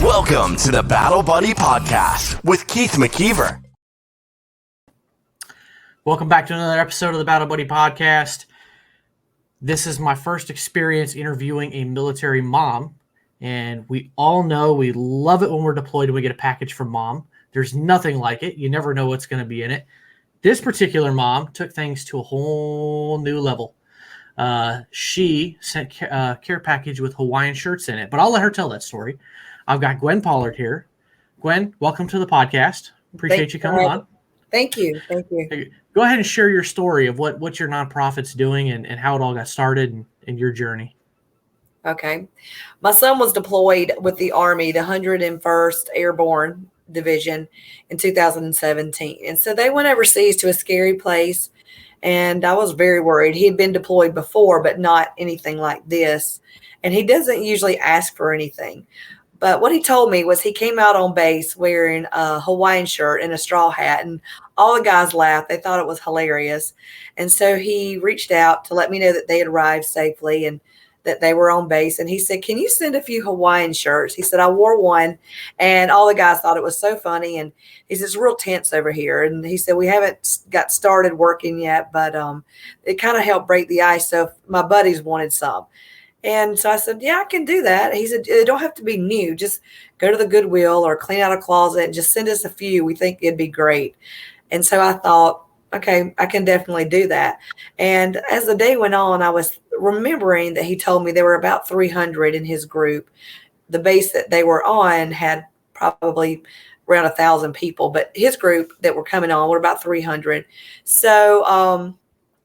Welcome to the Battle Buddy Podcast with Keith McKeever. Welcome back to another episode of the Battle Buddy Podcast. This is my first experience interviewing a military mom, and we all know we love it when we're deployed and we get a package from mom. There's nothing like it. You never know what's going to be in it. This particular mom took things to a whole new level. She sent a care package with Hawaiian Shirts in it, but I'll let her tell that story. I've got Gwen Pollard here. Gwen, welcome to the podcast. Appreciate you coming on. Thank you. Go ahead and share your story of what your nonprofit's doing and how it all got started and your journey. Okay. My son was deployed with the Army, the 101st Airborne Division in 2017. And so they went overseas to a scary place. And I was very worried. He had been deployed before, but not anything like this. And he doesn't usually ask for anything. But what he told me was he came out on base wearing a Hawaiian shirt and a straw hat, and all the guys laughed. They thought it was hilarious. And so he reached out to let me know that they had arrived safely and that they were on base. And he said, "Can you send a few Hawaiian shirts?" He said, "I wore one," and all the guys thought it was so funny. And he said, "It's real tense over here." And he said, "We haven't got started working yet, but it kind of helped break the ice. So my buddies wanted some." And so I said, "Yeah, I can do that." He said, "They don't have to be new. Just go to the Goodwill or clean out a closet and just send us a few. We think it'd be great." And so I thought, okay, I can definitely do that. And as the day went on, I was remembering that he told me there were about 300 in his group. The base that they were on had probably around 1,000 people, but his group that were coming on were about 300. So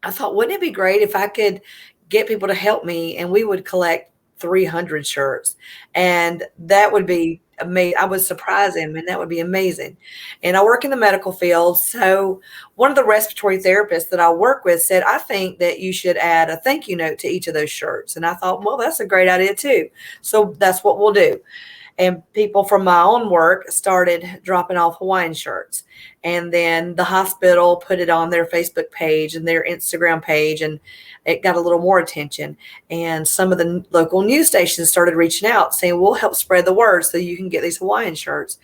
I thought, wouldn't it be great if I could get people to help me and we would collect 300 shirts? And that would be amazing. I would surprise him, and that would be amazing. And I work in the medical field. So one of the respiratory therapists that I work with said, "I think that you should add a thank you note to each of those shirts." And I thought, well, that's a great idea too. So that's what we'll do. And people from my own work started dropping off Hawaiian shirts. And then the hospital put it on their Facebook page and their Instagram page, and it got a little more attention. And some of the local news stations started reaching out saying, "We'll help spread the word so you can get these Hawaiian shirts."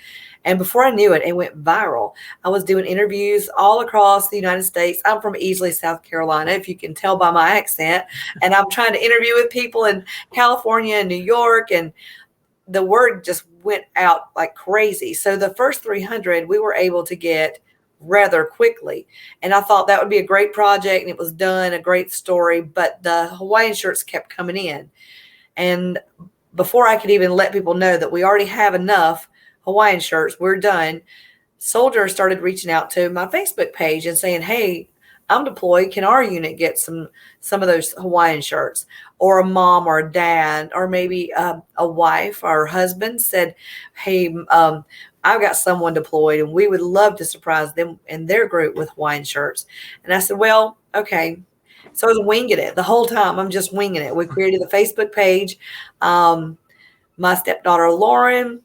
And before I knew it, it went viral. I was doing interviews all across the United States. I'm from Easley, South Carolina, if you can tell by my accent. And I'm trying to interview with people in California and New York, and the word just went out like crazy. So the first 300 we were able to get rather quickly. And I thought that would be a great project, and it was done, a great story, but the Hawaiian shirts kept coming in. And before I could even let people know that we already have enough Hawaiian shirts, we're done, soldiers started reaching out to my Facebook page and saying, "Hey, I'm deployed. Can our unit get some of those Hawaiian shirts?" Or a mom or a dad or maybe a wife or husband said, "Hey, I've got someone deployed and we would love to surprise them and their group with Hawaiian shirts." And I said, "Well, okay." So I was winging it the whole time. I'm just winging it. We created the Facebook page. My stepdaughter, Lauren,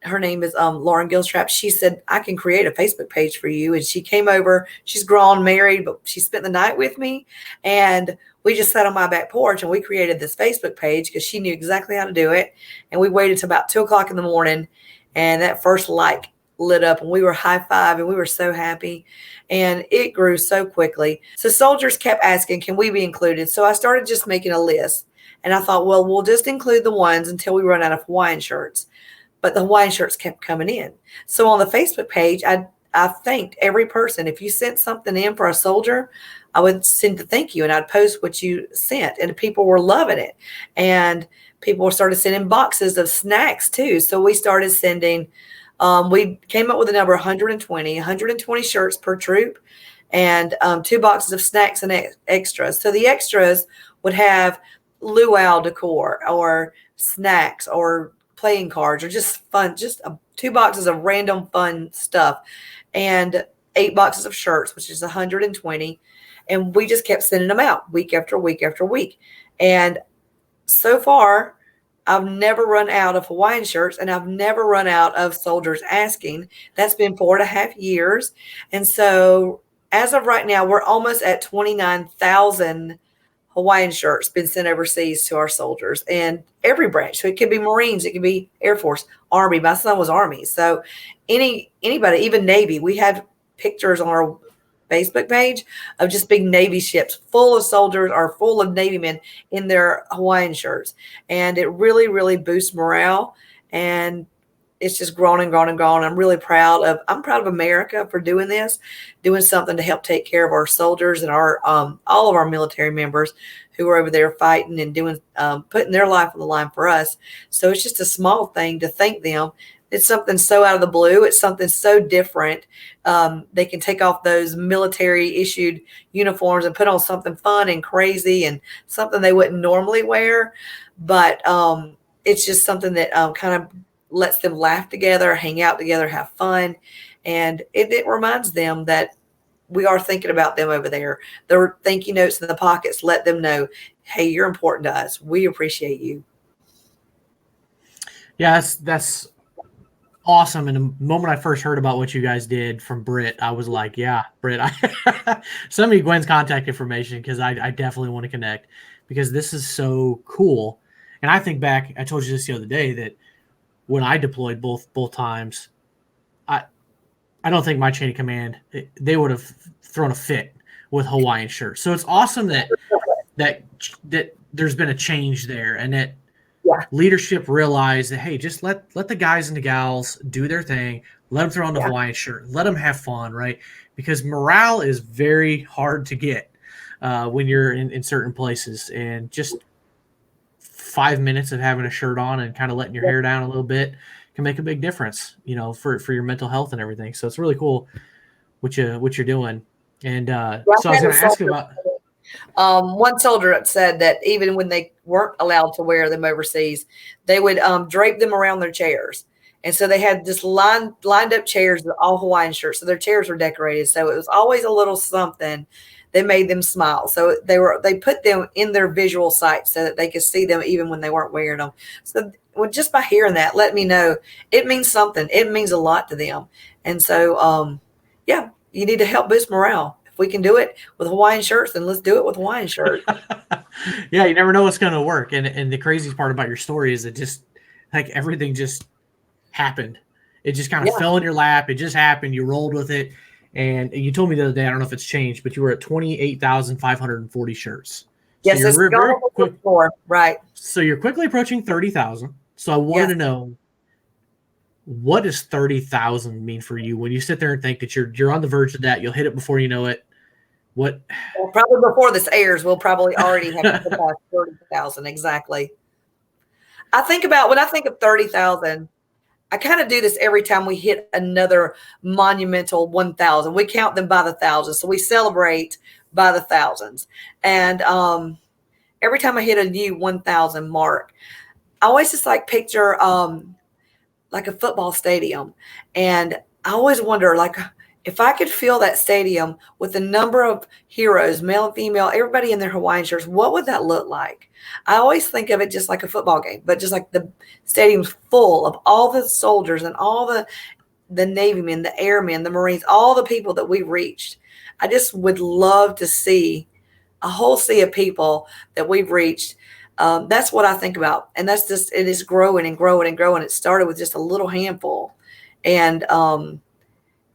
her name is Lauren Gilstrap. She said, "I can create a Facebook page for you." And she came over. She's grown, married, but she spent the night with me. And we just sat on my back porch and we created this Facebook page because she knew exactly how to do it. And we waited till about 2:00 in the morning. And that first light lit up and we were high-five and we were so happy. And it grew so quickly. So soldiers kept asking, "Can we be included?" So I started just making a list. And I thought, well, we'll just include the ones until we run out of Hawaiian shirts. But the Hawaiian shirts kept coming in. So on the Facebook page, I thanked every person. If you sent something in for a soldier, I would send a thank you and I'd post what you sent. And people were loving it. And people started sending boxes of snacks too. So we started sending, we came up with a number 120 shirts per troop, and 2 boxes of snacks and extras. So the extras would have luau decor or snacks or playing cards or just fun, just 2 boxes of random fun stuff, and 8 boxes of shirts, which is 120. And we just kept sending them out week after week after week. And so far, I've never run out of Hawaiian shirts, and I've never run out of soldiers asking. That's been 4.5 years. And so as of right now, we're almost at 29,000 Hawaiian shirts been sent overseas to our soldiers, and every branch. So it could be Marines, it could be Air Force, Army. My son was Army. So anybody, even Navy. We have pictures on our Facebook page of just big Navy ships full of soldiers or full of Navy men in their Hawaiian shirts. And it really, really boosts morale. And it's just grown and grown and grown. I'm proud of America for doing this, doing something to help take care of our soldiers and our all of our military members who are over there fighting and doing putting their life on the line for us. So it's just a small thing to thank them. It's something so out of the blue. It's something so different. They can take off those military issued uniforms and put on something fun and crazy and something they wouldn't normally wear. But it's just something that kind of lets them laugh together, hang out together, have fun. And it reminds them that we are thinking about them over there. Their thank you notes in the pockets let them know, hey, you're important to us. We appreciate you. Yeah, that's awesome. And the moment I first heard about what you guys did from Britt, I was like, yeah, Britt, send me Gwen's contact information because I definitely want to connect because this is so cool. And I think back, I told you this the other day that when I deployed both times, I don't think my chain of command, they would have thrown a fit with Hawaiian Shirts. So it's awesome that there's been a change there and that leadership realized that, hey, just let the guys and the gals do their thing. Let them throw on the Hawaiian shirt. Let them have fun, right? Because morale is very hard to get when you're in certain places. And just 5 minutes of having a shirt on and kind of letting your hair down a little bit can make a big difference, for your mental health and everything. So it's really cool what you're doing. And so I was going to ask you about. One soldier said that even when they weren't allowed to wear them overseas, they would drape them around their chairs. And so they had just lined up chairs with all Hawaiian shirts. So their chairs were decorated. So it was always a little something that made them smile. So they put them in their visual sight so that they could see them even when they weren't wearing them. So just by hearing that, let me know it means something. It means a lot to them. And so, you need to help boost morale. If we can do it with Hawaiian shirts, then let's do it with Hawaiian shirts. Yeah, you never know what's going to work. And the craziest part about your story is that just like everything just happened. It just kind of fell in your lap. It just happened. You rolled with it. And you told me the other day, I don't know if it's changed, but you were at 28,540 shirts. Yes, so it's very quick. Right. So you're quickly approaching 30,000. So I wanted to know, what does 30,000 mean for you when you sit there and think that you're on the verge of that? You'll hit it before you know it. What? Well, probably before this airs, we'll probably already have surpassed 30,000. Exactly. When I think of 30,000, I kind of do this every time we hit another monumental 1,000. We count them by the thousands. So we celebrate by the thousands. And every time I hit a new 1,000 mark, I always just picture like a football stadium. And I always wonder, if I could fill that stadium with a number of heroes, male and female, everybody in their Hawaiian shirts, what would that look like? I always think of it just like a football game, but just like the stadium's full of all the soldiers and all the Navy men, the airmen, the Marines, all the people that we reached. I just would love to see a whole sea of people that we've reached. That's what I think about. And it is growing and growing and growing. It started with just a little handful. And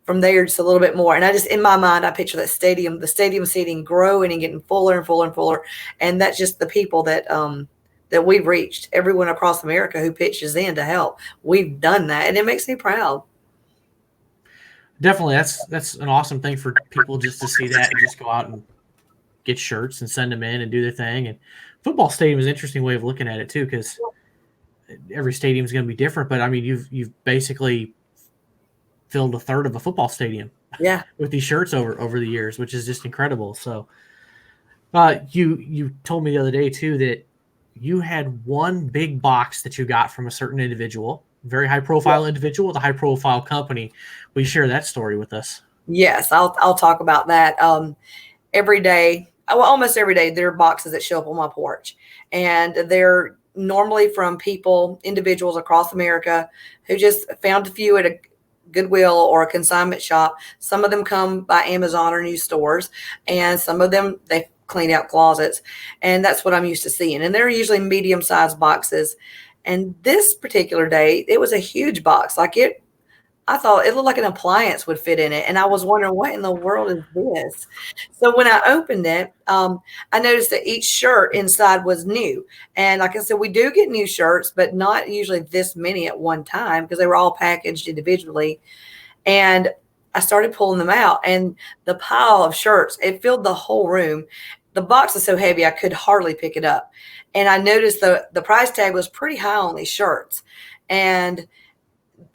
from there, just a little bit more. And in my mind, I picture the stadium seating growing and getting fuller and fuller and fuller. And that's just the people that we've reached. Everyone across America who pitches in to help. We've done that. And it makes me proud. Definitely. That's an awesome thing for people just to see that and just go out and get shirts and send them in and do their thing. And football stadium is an interesting way of looking at it too, because every stadium is going to be different. But I mean, you've basically filled a third of a football stadium with these shirts over the years, which is just incredible. So you told me the other day too that you had one big box that you got from a certain individual, very high profile individual with a high profile company. Will you share that story with us? Yes, I'll talk about that. Every day, almost every day, there are boxes that show up on my porch, and they're normally from individuals across America who just found a few at a Goodwill or a consignment shop. Some of them come by Amazon or new stores, and some of them, they cleaned out closets. And that's what I'm used to seeing. And they're usually medium-sized boxes. And this particular day, it was a huge box. I thought it looked like an appliance would fit in it. And I was wondering, what in the world is this? So when I opened it, I noticed that each shirt inside was new. And like I said, we do get new shirts, but not usually this many at one time because they were all packaged individually. And I started pulling them out, and the pile of shirts, it filled the whole room. The box is so heavy, I could hardly pick it up. And I noticed the price tag was pretty high on these shirts. And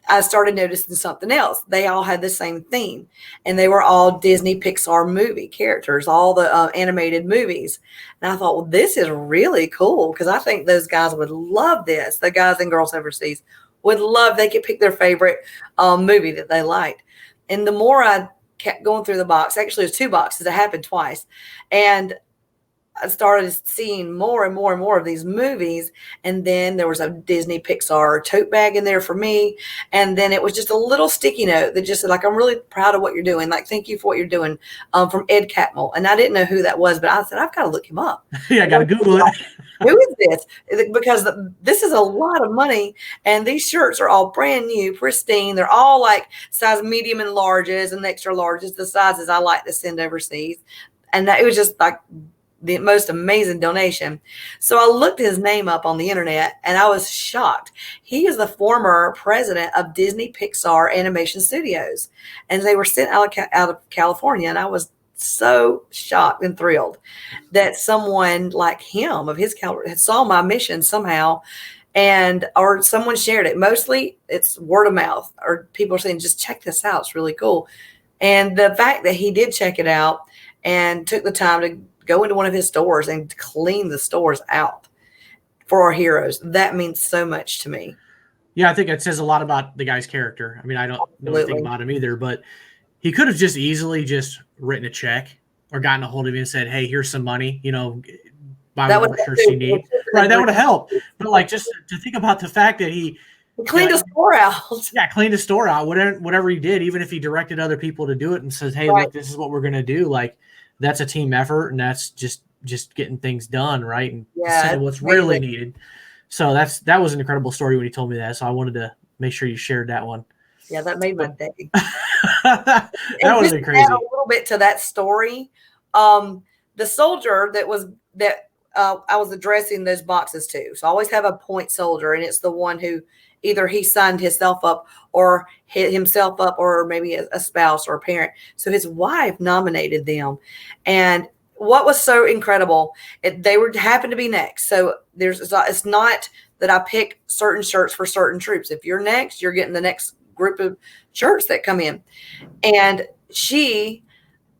I started noticing something else. They all had the same theme, and they were all Disney Pixar movie characters, all the animated movies. And I thought, well, this is really cool because I think those guys would love this. The guys and girls overseas would love, they could pick their favorite movie that they liked. And the more I kept going through the box, actually it was 2 boxes. It happened twice. And I started seeing more and more and more of these movies. And then there was a Disney Pixar tote bag in there for me. And then it was just a little sticky note that just said, like, I'm really proud of what you're doing. Like, thank you for what you're doing, from Ed Catmull. And I didn't know who that was, but I said, I've got to look him up. Yeah, I got to Google it. Who is this? Because this is a lot of money. And these shirts are all brand new, pristine. They're all like size medium and larges and extra larges, the sizes I like to send overseas. And it was just like the most amazing donation. So I looked his name up on the internet and I was shocked. He is the former president of Disney Pixar Animation Studios. And they were sent out of California. And I was so shocked and thrilled that someone like him of his caliber saw my mission somehow, or someone shared it. Mostly it's word of mouth, or people are saying, just check this out. It's really cool. And the fact that he did check it out and took the time to go into one of his stores and clean the stores out for our heroes, that means so much to me. Yeah, I think it says a lot about the guy's character. I mean, I don't know anything about him either, but he could have just easily just written a check or gotten a hold of me and said, hey, here's some money, buy whatever shirts you need. Right, that would have helped. But like, just to think about the fact that he cleaned the store out. Yeah, cleaned the store out, whatever he did, even if he directed other people to do it and says, hey, look, this is what we're going to do. Like, that's a team effort, and that's just getting things done, right? And saying what's really needed. So that was an incredible story when he told me that. So I wanted to make sure you shared that one. Yeah, that made my day. That would have been crazy. Add a little bit to that story. The soldier that I was addressing those boxes to. So I always have a point soldier, and it's the one who either he signed himself up or hit himself up, or maybe a spouse or a parent. So his wife nominated them. And what was so incredible, they happened to be next. So it's not that I pick certain shirts for certain troops. If you're next, you're getting the next group of shirts that come in. And she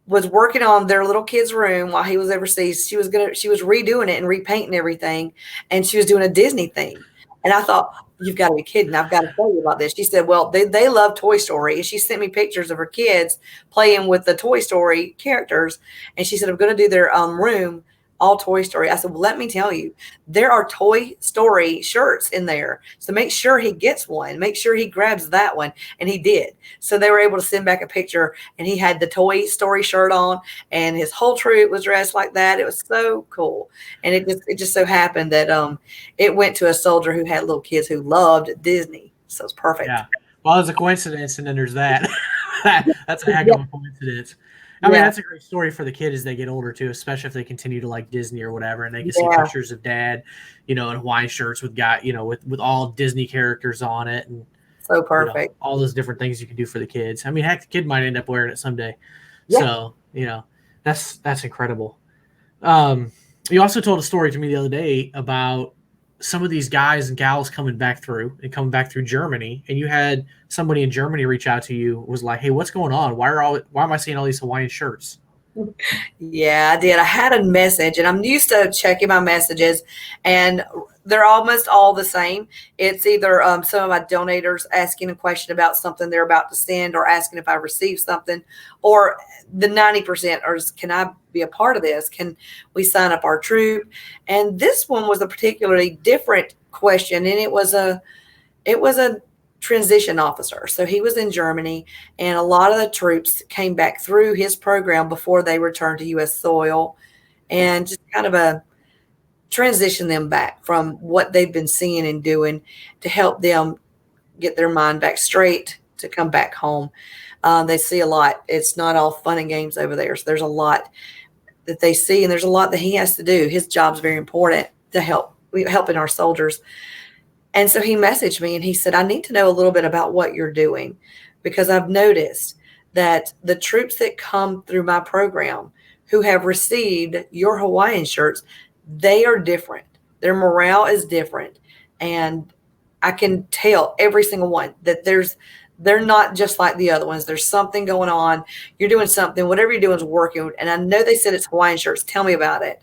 was working on their little kid's room while he was overseas. She was redoing it and repainting everything. And she was doing a Disney theme. And I thought, you've got to be kidding. I've got to tell you about this. She said, well, they love Toy Story. And she sent me pictures of her kids playing with the Toy Story characters. And she said, I'm going to do their room all Toy Story. I said, well, let me tell you, there are Toy Story shirts in there. So make sure he gets one. Make sure he grabs that one. And he did. So they were able to send back a picture, and he had the Toy Story shirt on, and his whole troop was dressed like that. It was so cool. And it just so happened that it went to a soldier who had little kids who loved Disney. So it's perfect. Yeah. Well, there's a coincidence, and then there's that. That's a heck of a coincidence. I mean, that's a great story for the kid as they get older, too, especially if they continue to like Disney or whatever, and they can see pictures of dad, in Hawaiian shirts with with all Disney characters on it. And so perfect. All those different things you can do for the kids. I mean, heck, the kid might end up wearing it someday. Yeah. So, that's incredible. You also told a story to me the other day about some of these guys and gals coming back through Germany, and you had somebody in Germany reach out to you, was like, hey, what's going on? Why am I seeing all these Hawaiian shirts? Yeah, I did. I had a message, and I'm used to checking my messages, and they're almost all the same. It's either some of my donators asking a question about something they're about to send, or asking if I received something, or the 90% are, can I be a part of this? Can we sign up our troop? And this one was a particularly different question, and it was a transition officer. So he was in Germany, and a lot of the troops came back through his program before they returned to U.S. soil. and just kind of a transition them back from what they've been seeing and doing to help them get their mind back straight to come back home. They see a lot. It's not all fun and games over there. So there's a lot that they see, and there's a lot that he has to do. His job's very important to helping our soldiers. And so he messaged me and he said, I need to know a little bit about what you're doing, because I've noticed that the troops that come through my program who have received your Hawaiian shirts, they are different. Their morale is different. And I can tell every single one that they're not just like the other ones. There's something going on. You're doing something. Whatever you're doing is working. And I know they said it's Hawaiian shirts. Tell me about it.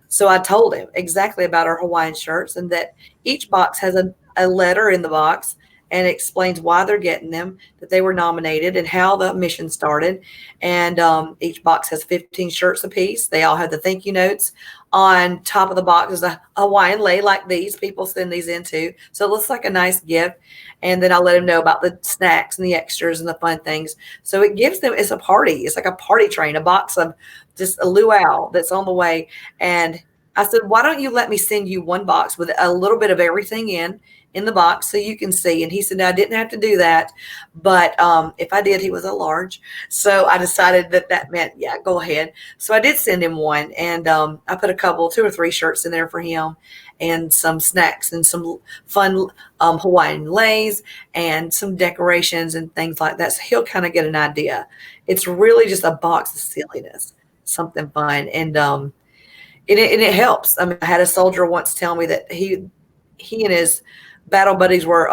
So I told him exactly about our Hawaiian shirts, and that each box has a letter in the box and explains why they're getting them, that they were nominated, and how the mission started. And each box has 15 shirts apiece. They all have the thank you notes. On top of the box is a Hawaiian lei like these. People send these in too. So it looks like a nice gift. And then I'll let them know about the snacks and the extras and the fun things. So it gives them, it's a party. It's like a party train, a box of just a luau that's on the way. And I said, why don't you let me send you one box with a little bit of everything in the box so you can see? And he said, no, I didn't have to do that. But if I did, he was a large. So I decided that meant, yeah, go ahead. So I did send him one. And I put two or three shirts in there for him, and some snacks and some fun Hawaiian leis and some decorations and things like that. So he'll kind of get an idea. It's really just a box of silliness, something fun. And it helps. I mean, I had a soldier once tell me that he and his battle buddies were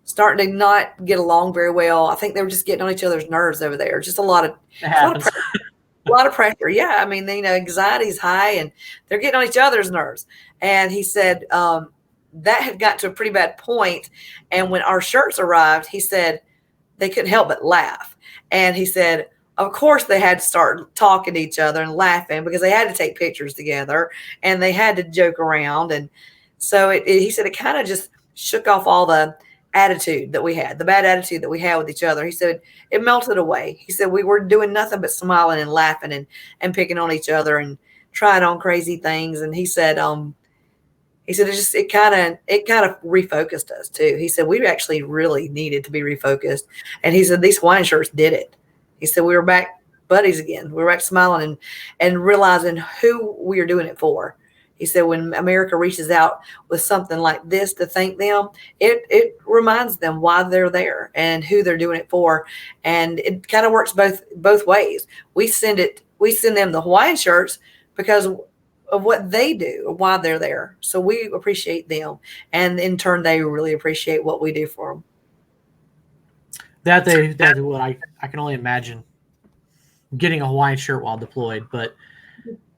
starting to not get along very well. I think they were just getting on each other's nerves over there. Just a lot of pressure. A lot of pressure. Yeah. I mean, anxiety's high, and they're getting on each other's nerves. And he said that had got to a pretty bad point. And when our shirts arrived, he said they couldn't help but laugh. And he said, of course, they had to start talking to each other and laughing, because they had to take pictures together and they had to joke around. And so he said it kind of just shook off all the attitude that we had, the bad attitude that we had with each other. He said it melted away. He said we were doing nothing but smiling and laughing and picking on each other and trying on crazy things. And he said it kind of refocused us too. He said we actually really needed to be refocused. And he said these Hawaiian shirts did it. He said we were back buddies again. We were back smiling and realizing who we are doing it for. He said when America reaches out with something like this to thank them, it reminds them why they're there and who they're doing it for. And it kind of works both ways. We send them the Hawaiian shirts because of what they do, why they're there. So we appreciate them. And in turn, they really appreciate what we do for them. That's what I can only imagine getting a Hawaiian shirt while deployed. But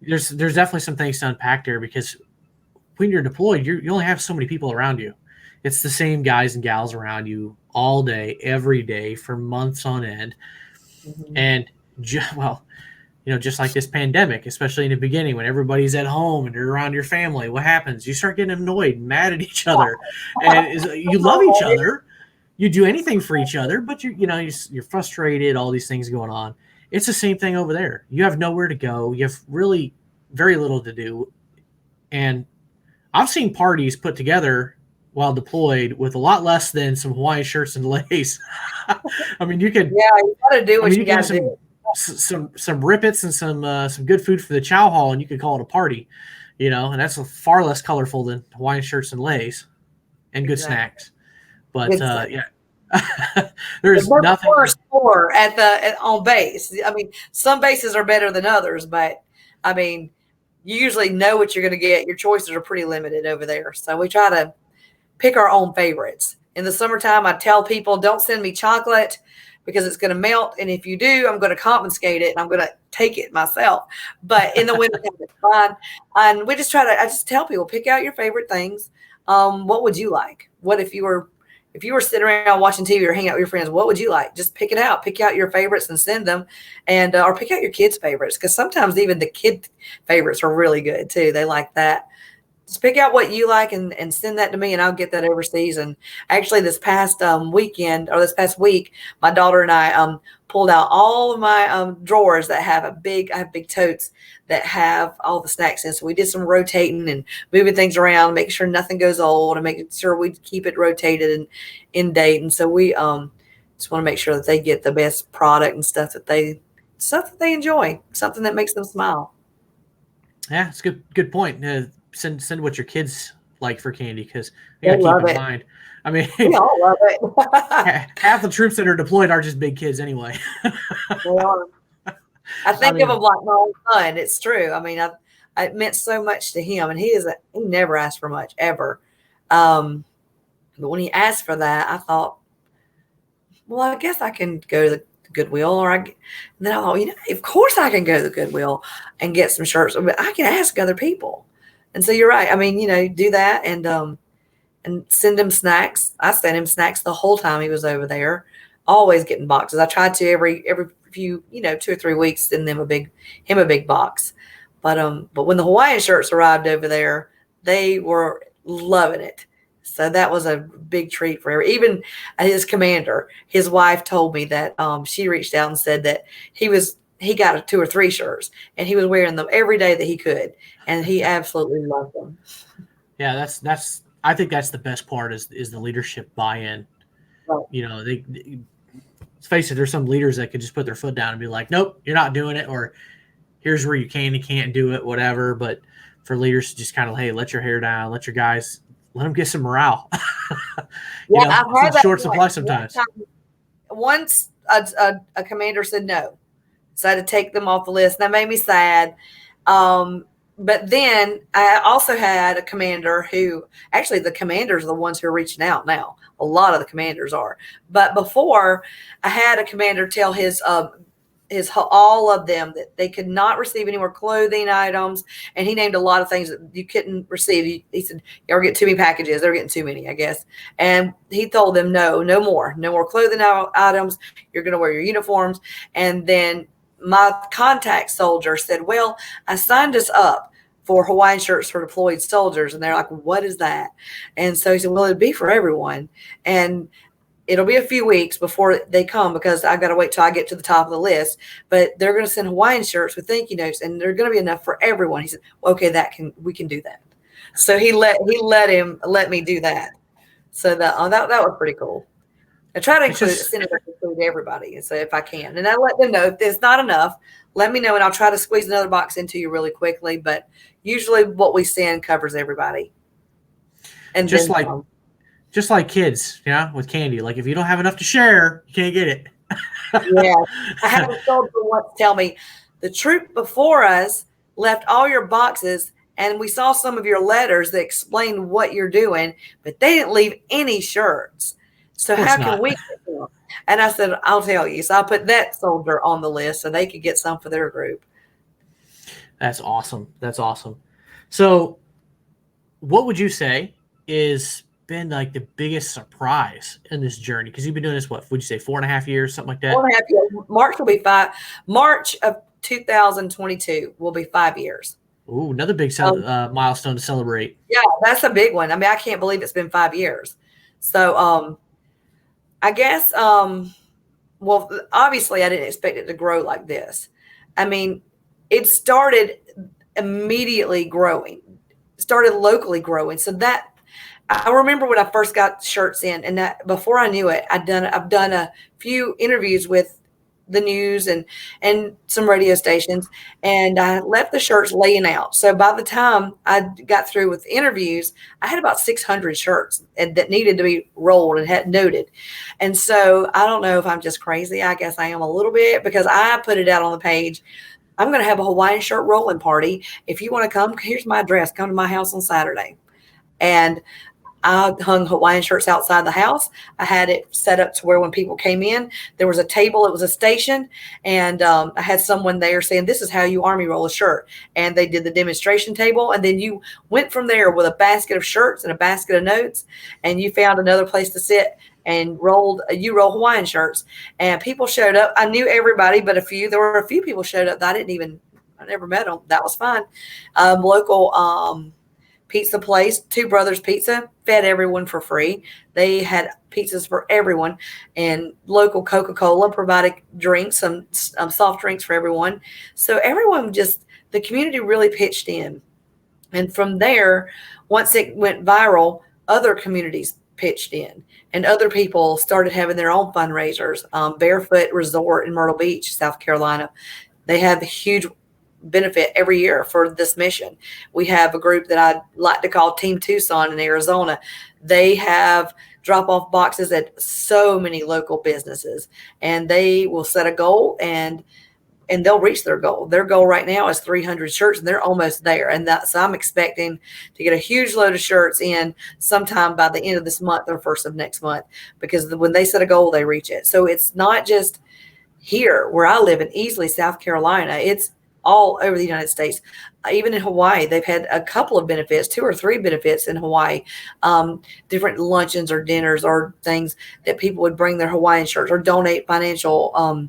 there's definitely some things to unpack there, because when you're deployed, you only have so many people around you. It's the same guys and gals around you all day, every day for months on end. Mm-hmm. And just like this pandemic, especially in the beginning when everybody's at home and you're around your family, what happens? You start getting annoyed and mad at each other, and you love each other. You do anything for each other, but you're frustrated, all these things going on. It's the same thing over there. You have nowhere to go. You have really very little to do. And I've seen parties put together while deployed with a lot less than some Hawaiian shirts and leis. I mean, you got to do what you got to do. Some rippets and some good food for the chow hall, and you could call it a party, and that's far less colorful than Hawaiian shirts and leis and good snacks. But there's nothing score on base. I mean, some bases are better than others, but I mean, you usually know what you're going to get. Your choices are pretty limited over there. So we try to pick our own favorites. In the summertime, I tell people, don't send me chocolate because it's going to melt. And if you do, I'm going to confiscate it and I'm going to take it myself. But in the wintertime, it's fine. And I just tell people, pick out your favorite things. What would you like? What if you were sitting around watching TV or hanging out with your friends, what would you like? Just pick it out. Pick out your favorites and send them, and or pick out your kids' favorites, because sometimes even the kid favorites are really good too. They like that. just pick out what you like and send that to me, and I'll get that overseas. And actually, this past this past week, my daughter and I pulled out all of my drawers that have I have big totes that have all the snacks in. So we did some rotating and moving things around, making sure nothing goes old, and making sure we keep it rotated and in date. And so we just want to make sure that they get the best product and stuff that they enjoy, something that makes them smile. Yeah, it's good point. Send what your kids like for candy, because you gotta keep in mind. I mean, we all love it. Half the troops that are deployed are just big kids anyway. They are. I think of him like my own son. It's true. I mean, it meant so much to him, and he never asked for much ever. But when he asked for that, I thought, well, I guess I can go to the Goodwill, and then I thought, of course I can go to the Goodwill and get some shirts, but I can ask other people. And so you're right. I mean, do that and send him snacks. I sent him snacks the whole time he was over there, always getting boxes. I tried to every few, 2 or 3 weeks, send them a big box. But when the Hawaiian Shirts arrived over there, they were loving it. So that was a big treat for everyone. Even his commander, his wife told me that she reached out and said that he got 2 or 3 shirts, and he was wearing them every day that he could, and he absolutely loved them. Yeah, that's. I think that's the best part is the leadership buy-in. Right. Let's face it, there's some leaders that could just put their foot down and be like, "Nope, you're not doing it," or "Here's where you can and can't do it," whatever. But for leaders to just kind of, hey, let your hair down, let your guys, let them get some morale. I've heard that short supply sometimes. Once a commander said no. So I had to take them off the list. That made me sad. But then I also had a commander who, actually the commanders are the ones who are reaching out now. A lot of the commanders are. But before, I had a commander tell his all of them that they could not receive any more clothing items. And he named a lot of things that you couldn't receive. He said, you ever get too many packages. They're getting too many, I guess. And he told them, no more clothing items. You're going to wear your uniforms. And then my contact soldier said, well, I signed us up for Hawaiian Shirts for deployed soldiers. And they're like, what is that? And so he said, well, it'd be for everyone. And it'll be a few weeks before they come, because I got to wait till I get to the top of the list. But they're going to send Hawaiian shirts with thank you notes, and they're going to be enough for everyone. He said, okay, we can do that. So he let me do that. So that was pretty cool. I try to include everybody, and so if I can, and I let them know if there's not enough, let me know, and I'll try to squeeze another box into you really quickly. But usually, what we send covers everybody. And just like kids, with candy. Like if you don't have enough to share, you can't get it. Yeah, I had a soldier once tell me, the troop before us left all your boxes, and we saw some of your letters that explained what you're doing, but they didn't leave any shirts. So how can we get them? And I said, I'll tell you. So I put that soldier on the list so they could get some for their group. That's awesome. So what would you say is been like the biggest surprise in this journey? Because you've been doing this, what would you say, 4.5 years, something like that? 4.5 years. March will be 5. March of 2022 will be 5 years. Ooh, another big milestone to celebrate. Yeah, that's a big one. I mean, I can't believe it's been 5 years. So I guess, well, obviously I didn't expect it to grow like this. I mean, it started immediately growing, started locally growing. So that, I remember when I first got shirts in, and that before I knew it, I've done a few interviews with the news and some radio stations, and I left the shirts laying out. So by the time I got through with interviews, I had about 600 shirts that needed to be rolled and had noted. And so I don't know if I'm just crazy. I guess I am a little bit, because I put it out on the page. I'm going to have a Hawaiian shirt rolling party. If you want to come, here's my address. Come to my house on Saturday. And I hung Hawaiian shirts outside the house. I had it set up to where when people came in, there was a table. It was a station. And I had someone there saying, this is how you Army roll a shirt. And they did the demonstration table. And then you went from there with a basket of shirts and a basket of notes. And you found another place to sit and roll Hawaiian shirts. And people showed up. I knew everybody, but there were a few people showed up that I never met them. That was fine. Local pizza place, Two Brothers Pizza, fed everyone for free. They had pizzas for everyone, and local Coca-Cola provided drinks, some soft drinks for everyone. So everyone the community really pitched in. And from there, once it went viral, other communities pitched in, and other people started having their own fundraisers. Barefoot Resort in Myrtle Beach, South Carolina, they have a huge benefit every year for this mission. We have a group that I like to call Team Tucson in Arizona. They have drop-off boxes at so many local businesses, and they will set a goal and they'll reach their goal. Their goal right now is 300 shirts, and they're almost there. And so I'm expecting to get a huge load of shirts in sometime by the end of this month or first of next month, because when they set a goal, they reach it. So it's not just here where I live in Easley, South Carolina. It's all over the United States. Even in Hawaii, they've had a couple of benefits, 2 or 3 benefits in Hawaii, different luncheons or dinners or things that people would bring their Hawaiian shirts or donate financial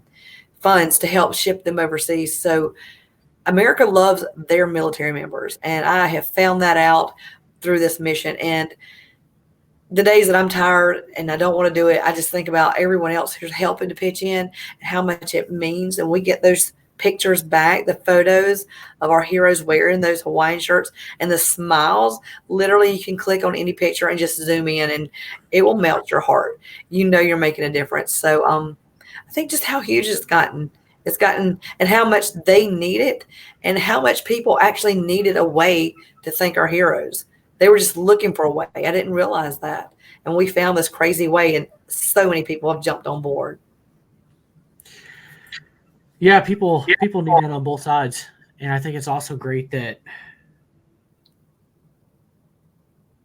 funds to help ship them overseas. So America loves their military members, and I have found that out through this mission. And the days that I'm tired and I don't want to do it, I just think about everyone else who's helping to pitch in and how much it means. And we get those pictures back, the photos of our heroes wearing those Hawaiian shirts and the smiles. Literally, you can click on any picture and just zoom in, and it will melt your heart. You know you're making a difference. So I think just how huge it's gotten, and how much they need it, and how much people actually needed a way to thank our heroes. They were just looking for a way. I didn't realize that. And we found this crazy way, and so many people have jumped on board. Yeah, people need it on both sides. And I think it's also great that,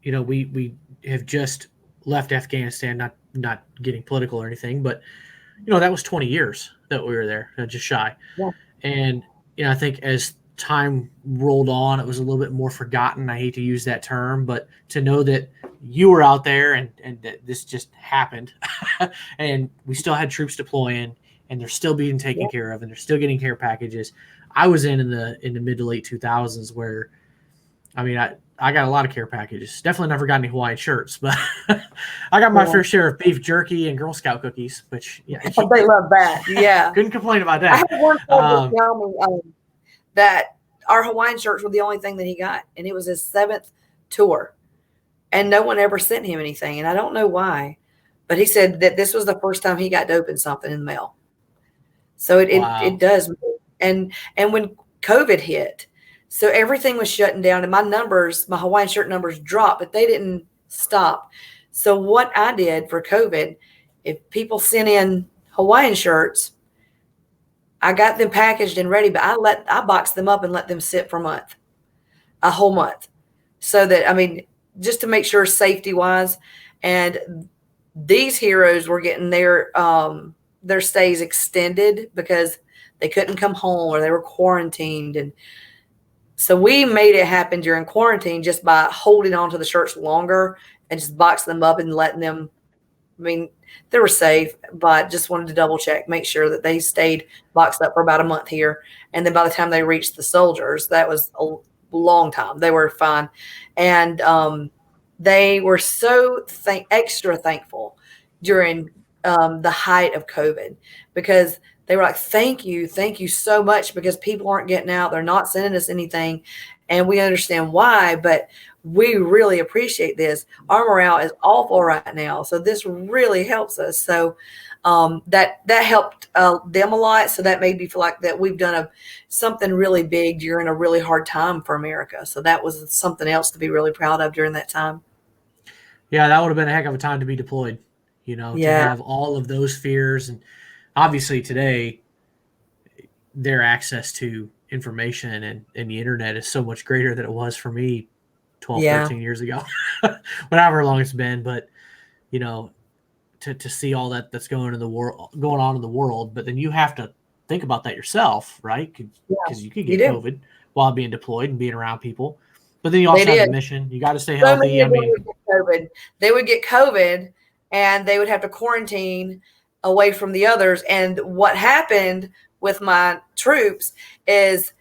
we have just left Afghanistan, not getting political or anything, but that was 20 years that we were there, just shy. Yeah. And, I think as time rolled on, it was a little bit more forgotten. I hate to use that term, but to know that you were out there and that this just happened and we still had troops deploying and they're still being taken care of and they're still getting care packages. I was in the mid to late 2000s where, I got a lot of care packages. Definitely never got any Hawaiian shirts, but I got my fair share of beef jerky and Girl Scout cookies, which they love that. Yeah, couldn't complain about that. I had one person tell me that our Hawaiian shirts were the only thing that he got, and it was his 7th tour, and no one ever sent him anything, and I don't know why, but he said that this was the first time he got to open something in the mail. So it does, and when COVID hit. So everything was shutting down, and my Hawaiian shirt numbers dropped, but they didn't stop. So what I did for COVID, if people sent in Hawaiian shirts, I got them packaged and ready, but I boxed them up and let them sit for a whole month. So that, just to make sure safety wise, and these heroes were getting their stays extended because they couldn't come home or they were quarantined. And so we made it happen during quarantine just by holding on to the shirts longer and just boxing them up and letting them, they were safe, but just wanted to double check, make sure that they stayed boxed up for about a month here. And then by the time they reached the soldiers, that was a long time. They were fine. And they were so extra thankful during the height of COVID, because they were like, thank you so much, because people aren't getting out. They're not sending us anything. And we understand why, but we really appreciate this. Our morale is awful right now. So this really helps us. So that helped them a lot. So that made me feel like that we've done something really big during a really hard time for America. So that was something else to be really proud of during that time. Yeah, that would have been a heck of a time to be deployed, to have all of those fears. And obviously today, their access to information and the internet is so much greater than it was for me 12, 13 years ago, whatever long it's been. But, to see all that's going on in the world, but then you have to think about that yourself, right? Because you could get COVID while being deployed and being around people. But then you also have a mission. You got to stay healthy. They would get COVID and they would have to quarantine away from the others. And what happened with my troops is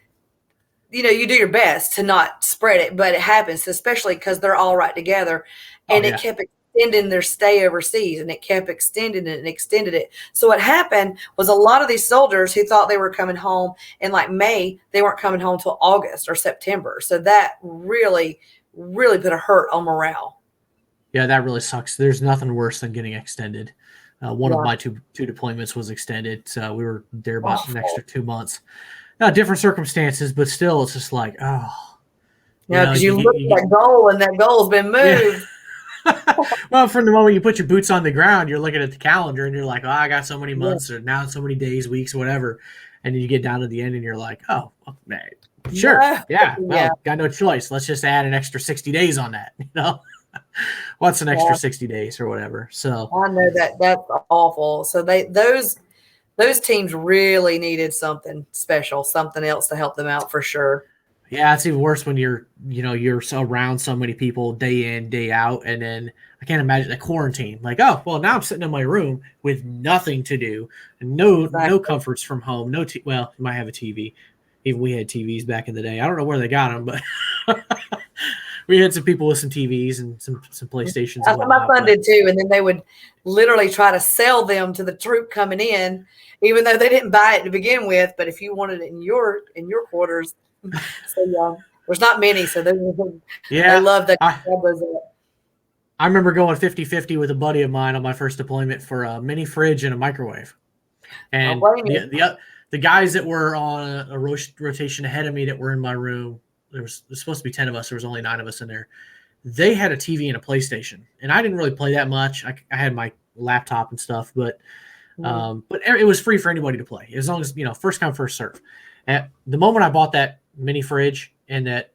you do your best to not spread it, but it happens, especially because they're all right together. And it kept extending their stay overseas, and it kept extending it and extended it. So what happened was a lot of these soldiers who thought they were coming home in like May, they weren't coming home till August or September. So that really, really put a hurt on morale. Yeah, that really sucks. There's nothing worse than getting extended. One of my two deployments was extended, so we were there about an extra 2 months. Different circumstances, but still, it's just like, oh. Yeah, because you look at that goal, and that goal's been moved. Yeah. Well, from the moment you put your boots on the ground, you're looking at the calendar, and you're like, oh, I got so many months, or now so many days, weeks, whatever. And then you get down to the end, and you're like, oh, man, sure, got no choice. Let's just add an extra 60 days on that, What's an extra 60 days or whatever? So I know that's awful. So those teams really needed something special, something else to help them out for sure. Yeah, it's even worse when you're around so many people day in, day out, and then I can't imagine a quarantine. Like, oh, well, now I'm sitting in my room with nothing to do, and no comforts from home. Well, you might have a TV. Even we had TVs back in the day. I don't know where they got them, but we had some people with some TVs and some PlayStations. That's what my son did too. And then they would literally try to sell them to the troop coming in, even though they didn't buy it to begin with. But if you wanted it in your quarters, so there's not many. So they love that. I remember going 50-50 with a buddy of mine on my first deployment for a mini fridge and a microwave. And the guys that were on a rotation ahead of me that were in my room, there's supposed to be 10 of us. There was only 9 of us in there. They had a TV and a PlayStation, and I didn't really play that much. I had my laptop and stuff, but it was free for anybody to play as long as first come first serve. At the moment I bought that mini fridge and that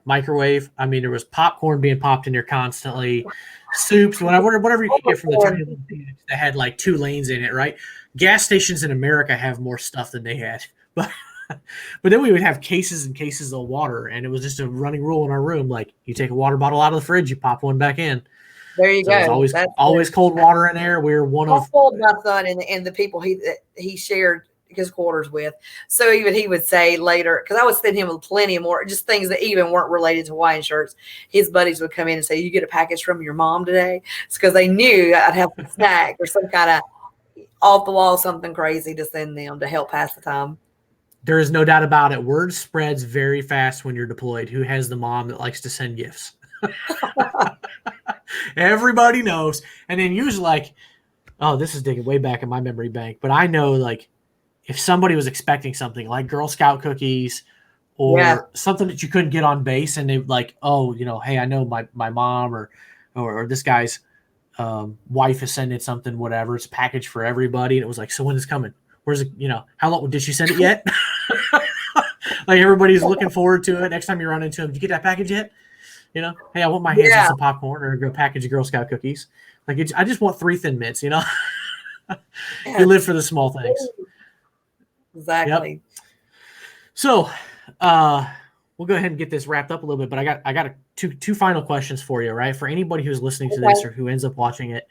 microwave, I mean, there was popcorn being popped in there constantly, soups, whatever you could get from the tiny little thing that had like 2 lanes in it, right? Gas stations in America have more stuff than they had, but then we would have cases and cases of water, and it was just a running rule in our room. Like, you take a water bottle out of the fridge, you pop one back in. There you go. There's always cold water in there. We're one of my son and the people he shared his quarters with. So even he would say later, because I would send him plenty more, just things that even weren't related to Hawaiian Shirts. His buddies would come in and say, "You get a package from your mom today?" It's because they knew I'd have a snack or some kind of off the wall, something crazy to send them to help pass the time. There is no doubt about it. Word spreads very fast when you're deployed. Who has the mom that likes to send gifts? Everybody knows. And then usually this is digging way back in my memory bank, but I know if somebody was expecting something like Girl Scout cookies or something that you couldn't get on base, and they hey, I know my mom or this guy's wife is sending something, whatever. It's a package for everybody. And it was like, so when is it coming? Where's it? How long did she send it yet? Like, everybody's looking forward to it. Next time you run into them, did you get that package yet? Hey, I want my hands on some popcorn or a package of Girl Scout cookies. Like, I just want 3 Thin Mints, You live for the small things. Exactly. Yep. So, we'll go ahead and get this wrapped up a little bit, but I got two final questions for you, right? For anybody who's listening to this or who ends up watching it.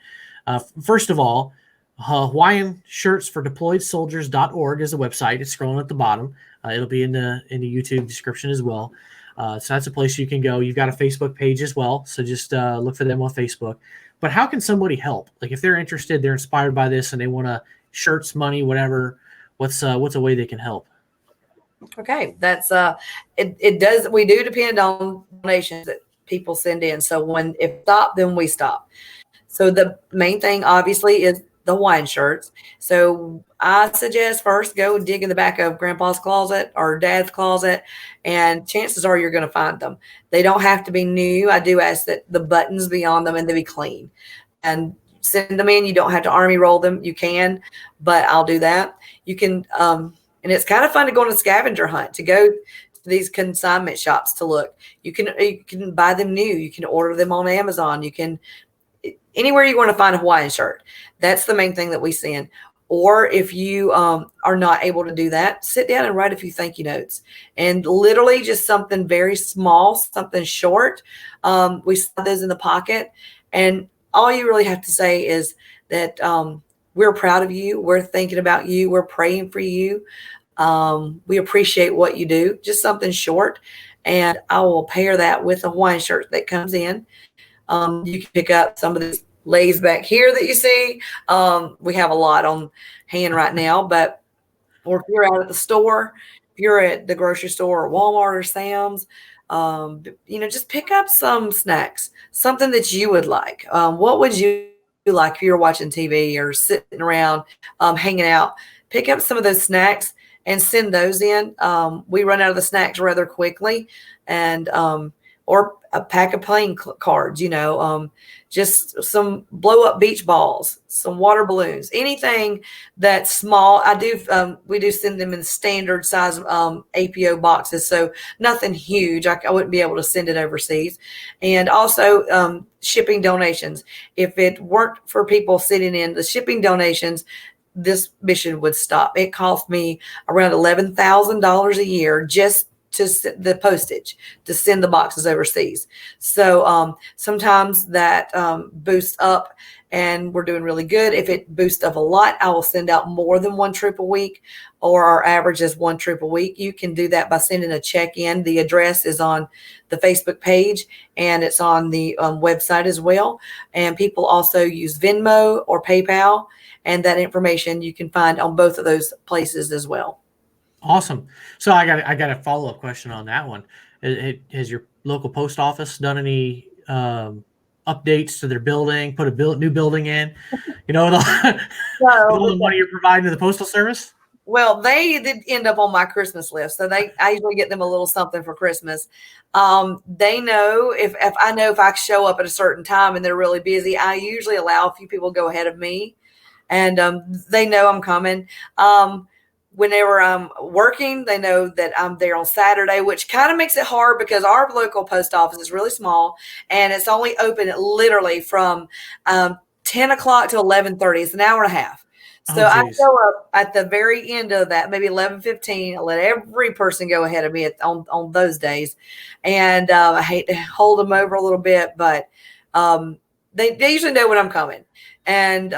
First of all, Hawaiian Shirts for Deployed Soldiers.org is the website. It's scrolling at the bottom. It'll be in the YouTube description as well. So that's a place you can go. You've got a Facebook page as well, so just look for them on Facebook. But how can somebody help? Like, if they're interested, they're inspired by this, and they want shirts, money, whatever. What's a way they can help? Okay, that's it does. We do depend on donations that people send in. So if stop, then we stop. So the main thing, obviously, is the Hawaiian Shirts. So I suggest first go dig in the back of Grandpa's closet or Dad's closet, and chances are you're going to find them. They don't have to be new. I do ask that the buttons be on them and they be clean. And send them in. You don't have to army roll them. You can, but I'll do that. You can, and it's kind of fun to go on a scavenger hunt, to go to these consignment shops to look. You can buy them new. You can order them on Amazon. You can, anywhere you want to find a Hawaiian shirt. That's the main thing that we send. Or if you are not able to do that, sit down and write a few thank you notes. And literally just something very small, something short. We slide those in the pocket. And all you really have to say is that we're proud of you. We're thinking about you. We're praying for you. We appreciate what you do. Just something short, and I will pair that with a Hawaiian shirt that comes in. You can pick up some of these lays back here that you see. We have a lot on hand right now, but or if you're out at the store, if you're at the grocery store or Walmart or Sam's, just pick up some snacks, something that you would like. What would you like if you're watching TV or sitting around hanging out? Pick up some of those snacks and send those in. We run out of the snacks rather quickly, and or a pack of playing cards, just some blow up beach balls, some water balloons, anything that's small. We do send them in standard size APO boxes. So nothing huge. I wouldn't be able to send it overseas. And also shipping donations. If it weren't for people sitting in the shipping donations, this mission would stop. It cost me around $11,000 a year just to the postage to send the boxes overseas. So sometimes that boosts up and we're doing really good. If it boosts up a lot, I will send out more than one troop a week, or our average is one troop a week. You can do that by sending a check in. The address is on the Facebook page and it's on the website as well. And people also use Venmo or PayPal, and that information you can find on both of those places as well. Awesome. So I got a follow-up question on that one. Has your local post office done any updates to their building, put a new building in, with all the money you're providing to the Postal Service? Well, they did end up on my Christmas list. So I usually get them a little something for Christmas. They know if I show up at a certain time and they're really busy, I usually allow a few people to go ahead of me, and they know I'm coming. Whenever I'm working, they know that I'm there on Saturday, which kind of makes it hard because our local post office is really small and it's only open literally from 10 o'clock to 11:30. It's an hour and a half. So I show up at the very end of that, maybe 11:15. I let every person go ahead of me on those days. And I hate to hold them over a little bit, but they usually know when I'm coming. And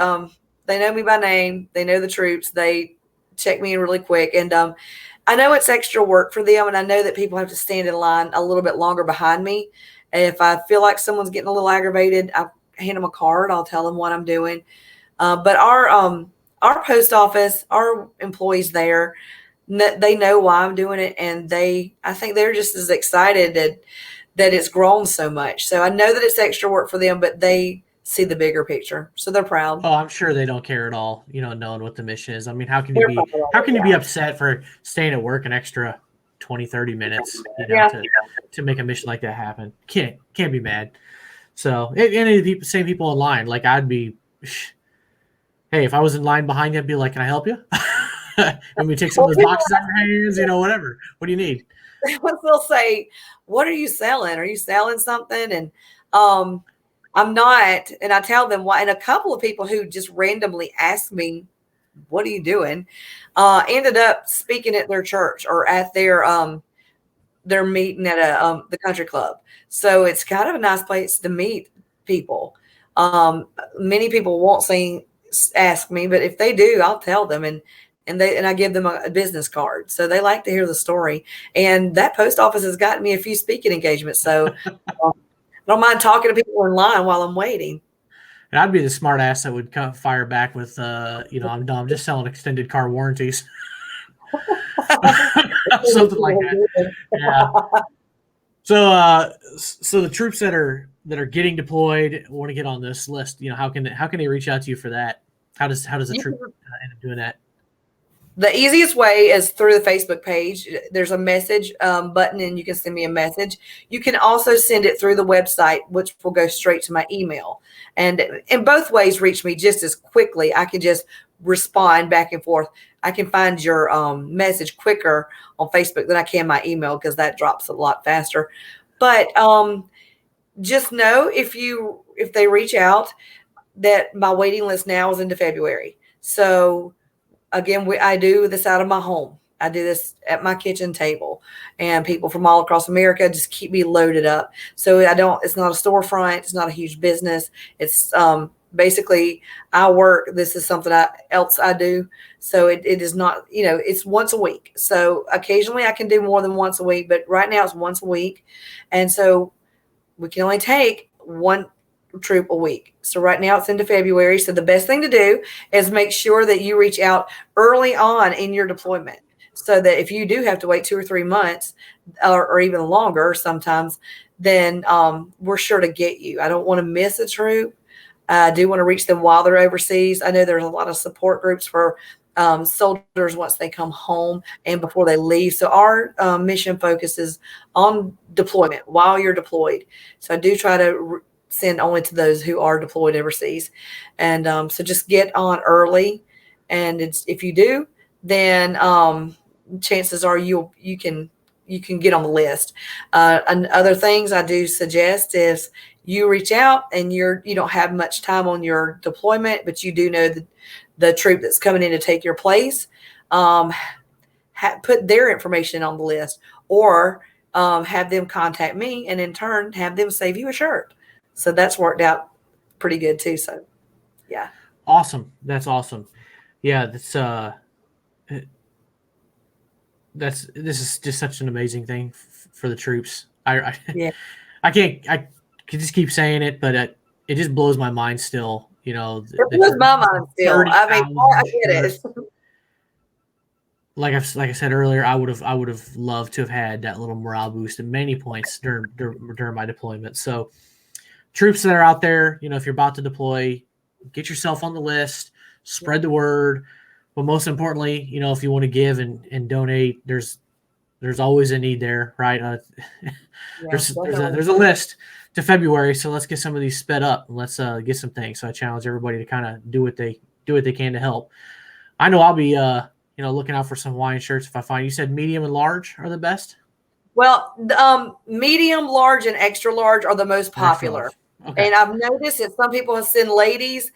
they know me by name. They know the troops. They check me in really quick. And I know it's extra work for them. And I know that people have to stand in line a little bit longer behind me. And if I feel like someone's getting a little aggravated, I hand them a card. I'll tell them what I'm doing. But our post office, our employees there, they know why I'm doing it. And I think they're just as excited that it's grown so much. So I know that it's extra work for them, but they see the bigger picture. So they're proud. Oh, I'm sure they don't care at all, knowing what the mission is. I mean, how can you be upset for staying at work an extra 20, 30 minutes, to make a mission like that happen? Can't be mad. So any of the same people in line, like I'd be, hey, if I was in line behind you, I'd be like, can I help you? Let me take some of those boxes out of your hands, whatever. What do you need? They'll say, what are you selling? Are you selling something? And I'm not, and I tell them why. And a couple of people who just randomly asked me, what are you doing? Ended up speaking at their church or at their meeting at the country club. So it's kind of a nice place to meet people. Many people won't ask me, but if they do, I'll tell them, and I give them a business card. So they like to hear the story. And that post office has gotten me a few speaking engagements. So I don't mind talking to people in line while I'm waiting. And I'd be the smart ass that would fire back with, I'm just selling extended car warranties. Something like that. Yeah. So the troops that are getting deployed want to get on this list. How can they reach out to you for that? How does a troop end up doing that? The easiest way is through the Facebook page. There's a message button and you can send me a message. You can also send it through the website, which will go straight to my email. And in both ways, reach me just as quickly. I can just respond back and forth. I can find your message quicker on Facebook than I can my email because that drops a lot faster. But just know if they reach out that my waiting list now is into February. So again, I do this out of my home. I do this at my kitchen table, and people from all across America just keep me loaded up. So it's not a storefront. It's not a huge business. It's basically I work. This is something else I do. So it is not, it's once a week. So occasionally I can do more than once a week, but right now it's once a week. And so we can only take one troop a week. So right now it's into February. So the best thing to do is make sure that you reach out early on in your deployment, so that if you do have to wait 2 or 3 months or even longer sometimes, then we're sure to get you. I don't want to miss a troop. I do want to reach them while they're overseas. I know there's a lot of support groups for soldiers once they come home and before they leave. So our mission focuses on deployment while you're deployed. So I do try to send only to those who are deployed overseas. And so just get on early. And if you do, then chances are you can get on the list. And other things I do suggest is you reach out and you don't have much time on your deployment, but you do know the troop that's coming in to take your place. Put their information on the list, or have them contact me, and in turn have them save you a shirt. So that's worked out pretty good too. So yeah. Awesome. That's awesome. Yeah, this is just such an amazing thing for the troops. I could just keep saying it, but it just blows my mind still. It blows my mind still. I mean, I get it. Like I said earlier, I would have loved to have had that little morale boost at many points during my deployment. So troops that are out there, if you're about to deploy, get yourself on the list, spread the word. But most importantly, if you want to give and donate, there's always a need there, right? There's a list to February, so let's get some of these sped up and let's get some things. So I challenge everybody to kind of do what they can to help. I know I'll be looking out for some Hawaiian shirts if I find. You said medium and large are the best? Well, medium, large, and extra large are the most popular. Okay. And I've noticed that some people have sent ladies.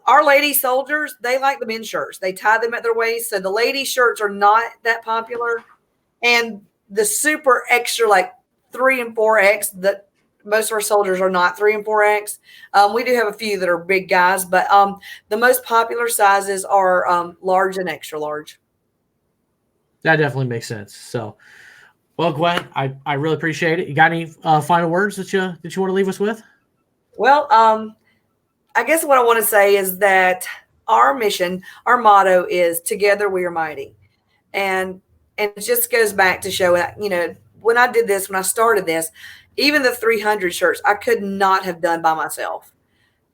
Our lady soldiers, they like the men's shirts. They tie them at their waist. So the lady shirts are not that popular. And the super extra, like 3 and 4X, that most of our soldiers are not 3 and 4X. We do have a few that are big guys, but the most popular sizes are large and extra large. That definitely makes sense. So, well, Gwen, I really appreciate it. You got any final words that you want to leave us with? Well, I guess what I want to say is that our mission, our motto is "Together we are mighty," and it just goes back to show that when I started this, even the 300 shirts I could not have done by myself,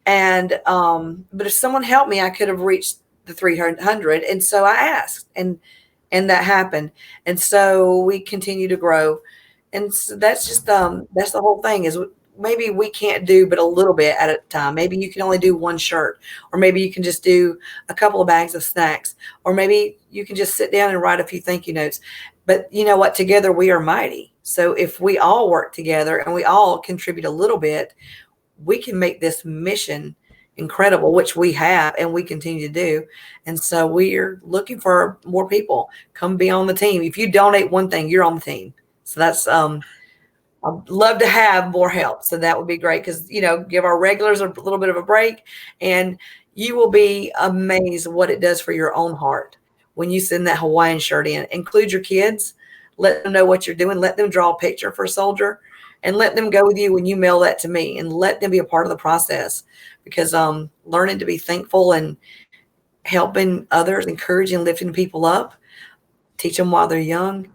and but if someone helped me, I could have reached the 300, and so I asked, and that happened, and so we continue to grow, and so that's just that's the whole thing is. Maybe we can't do but a little bit at a time. Maybe you can only do one shirt, or maybe you can just do a couple of bags of snacks, or maybe you can just sit down and write a few thank you notes. But you know what? Together we are mighty. So if we all work together and we all contribute a little bit, we can make this mission incredible, which we have and we continue to do. And so we're looking for more people. Come be on the team. If you donate one thing, you're on the team. So that's I'd love to have more help. So that would be great because, give our regulars a little bit of a break, and you will be amazed what it does for your own heart when you send that Hawaiian shirt in. Include your kids. Let them know what you're doing. Let them draw a picture for a soldier, and let them go with you when you mail that to me, and let them be a part of the process because learning to be thankful and helping others, encouraging, lifting people up, teach them while they're young.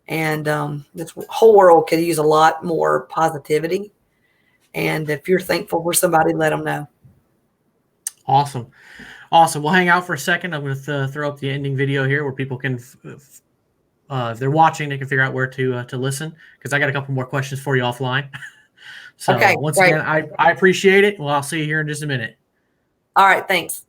And this whole world could use a lot more positivity. And if you're thankful for somebody, let them know. Awesome. We'll hang out for a second. I'm going to throw up the ending video here where people can, if they're watching, they can figure out where to listen, because I got a couple more questions for you offline. So once again, I appreciate it. Well, I'll see you here in just a minute. All right. Thanks.